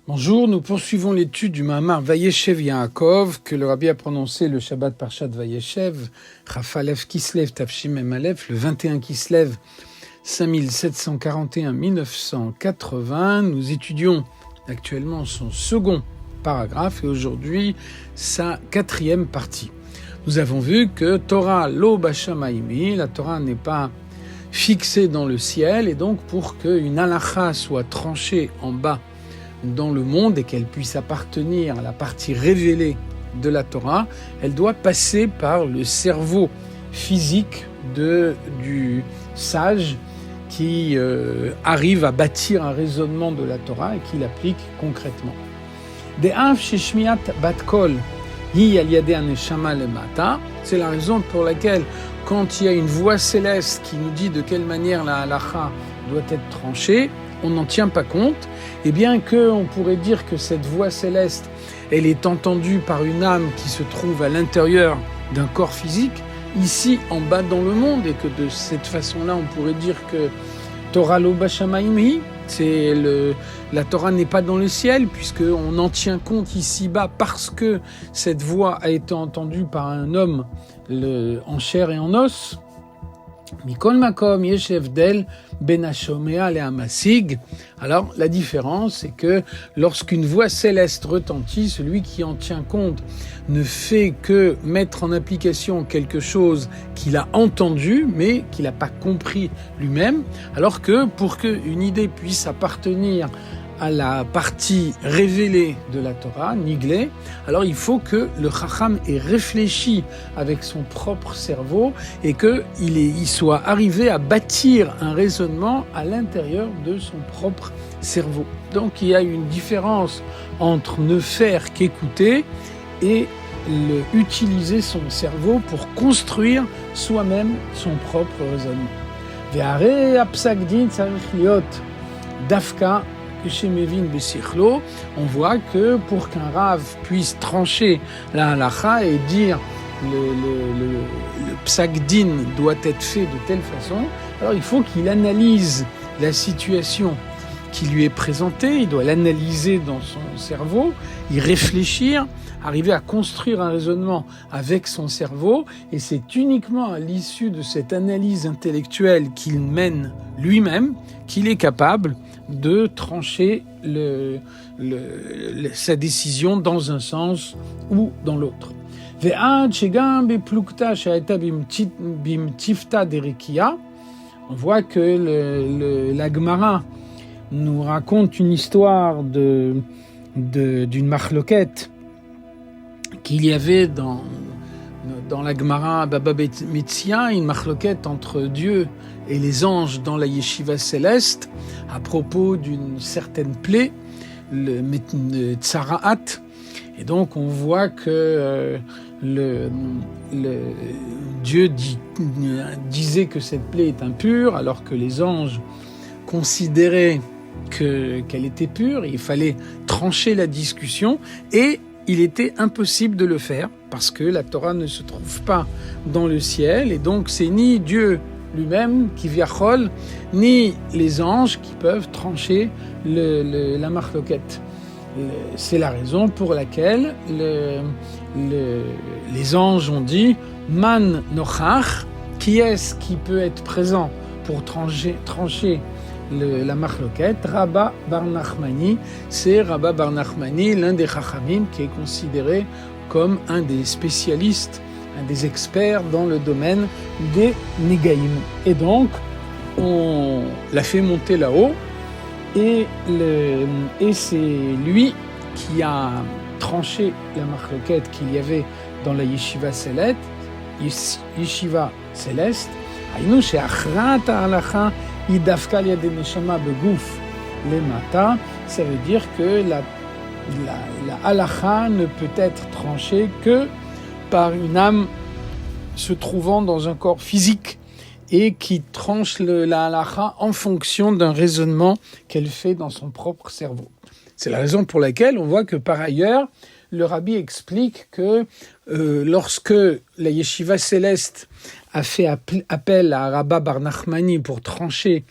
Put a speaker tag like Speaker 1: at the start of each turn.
Speaker 1: Bonjour, nous poursuivons l'étude du Mahamar Vayeshev Yaakov que le Rabbi a prononcé le Shabbat Parshat Vayeshev, Chafalev Kislev Tafshim Mem Aleph, le 21 Kislev 5741-1980. Nous étudions actuellement son second paragraphe et aujourd'hui sa quatrième partie. Nous avons vu que Torah lo bashamaimi, la Torah n'est pas fixée dans le ciel et donc pour qu'une halakha soit tranchée en bas dans le monde et qu'elle puisse appartenir à la partie révélée de la Torah, elle doit passer par le cerveau physique du sage qui arrive à bâtir un raisonnement de la Torah et qui l'applique concrètement. C'est la raison pour laquelle quand il y a une voix céleste qui nous dit de quelle manière la halakha doit être tranchée, on n'en tient pas compte, et bien qu'on pourrait dire que cette voix céleste, elle est entendue par une âme qui se trouve à l'intérieur d'un corps physique, ici en bas dans le monde, et que de cette façon-là, on pourrait dire que Torah lo bashamaimi, la Torah n'est pas dans le ciel, puisqu'on en tient compte ici-bas parce que cette voix a été entendue par un homme en chair et en os. Mikol makom yesh evdel ben hashomea lehamasig. Alors la différence, c'est que lorsqu'une voix céleste retentit, celui qui en tient compte ne fait que mettre en application quelque chose qu'il a entendu mais qu'il n'a pas compris lui-même, alors que pour qu'une idée puisse appartenir à la partie révélée de la Torah, Niglé, alors il faut que le Chacham ait réfléchi avec son propre cerveau et qu'il soit arrivé à bâtir un raisonnement à l'intérieur de son propre cerveau. Donc il y a une différence entre ne faire qu'écouter et utiliser son cerveau pour construire soi-même son propre raisonnement. Ve'arei hapsak din tzarich liot dafka. On voit que pour qu'un Rav puisse trancher la halakha et dire le psak din doit être fait de telle façon, alors il faut qu'il analyse la situation qui lui est présentée, il doit l'analyser dans son cerveau, y réfléchir, arriver à construire un raisonnement avec son cerveau, et c'est uniquement à l'issue de cette analyse intellectuelle qu'il mène lui-même qu'il est capable de trancher sa décision dans un sens ou dans l'autre. On voit que la Gemara nous raconte une histoire d'une marloquette qu'il y avait dans la Gemara Baba Metzia, une marloquette entre Dieu et les anges dans la yeshiva céleste à propos d'une certaine plaie, le tsaraat. Et donc on voit que Dieu disait que cette plaie est impure, alors que les anges considéraient qu'elle était pure. Il fallait trancher la discussion et il était impossible de le faire parce que la Torah ne se trouve pas dans le ciel, et donc c'est ni Dieu lui-même qui viachol, ni les anges qui peuvent trancher la marloquette. C'est la raison pour laquelle les anges ont dit Man nochach, qui est-ce qui peut être présent pour trancher la marloquette? Rabba bar Nachmani, c'est Rabba bar Nachmani, l'un des chachamim qui est considéré comme un des spécialistes, un des experts dans le domaine des Négaïm. Et donc, on l'a fait monter là-haut, et c'est lui qui a tranché la marloquette qu'il y avait dans la yeshiva céleste, Haïnou she'achrat ha'halakha idafka liad neshama begouf lemata, ça veut dire que la halakha ne peut être tranchée que par une âme se trouvant dans un corps physique et qui tranche la halakha en fonction d'un raisonnement qu'elle fait dans son propre cerveau. C'est la raison pour laquelle on voit que par ailleurs, le Rabbi explique que lorsque la yeshiva céleste a fait appel à Rabba bar Nachmani pour trancher